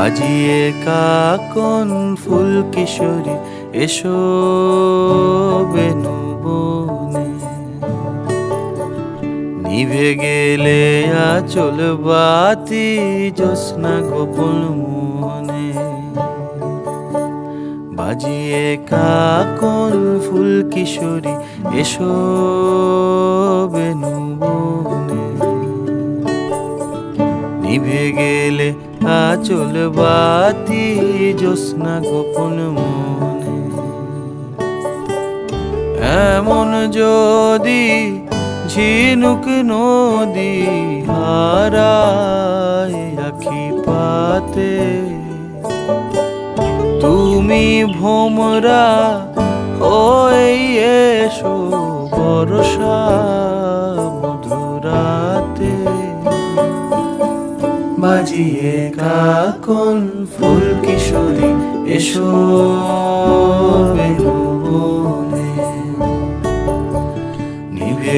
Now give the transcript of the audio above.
বাজিয়ে কাকন ফুল কিশোরী এসো বেনু বনে। নিভে গেলে আচল বাতি জ্যোৎস্না গোপন মনে। বাজিয়ে কাকন ফুল কিশোরী এসো বেনু বনে। নিভে গেলে আচল বাতি জ্যোৎস্না গোপন মনে। এমন যদি ঝিনুক নদী হারায় আখি পাতে, তুমি ভোমরা হয়ে এসো বর্ষা মধুরাতে। বাজিয়ে কাকন ফুল কিশোরী এসো বেনু বনে। নিভে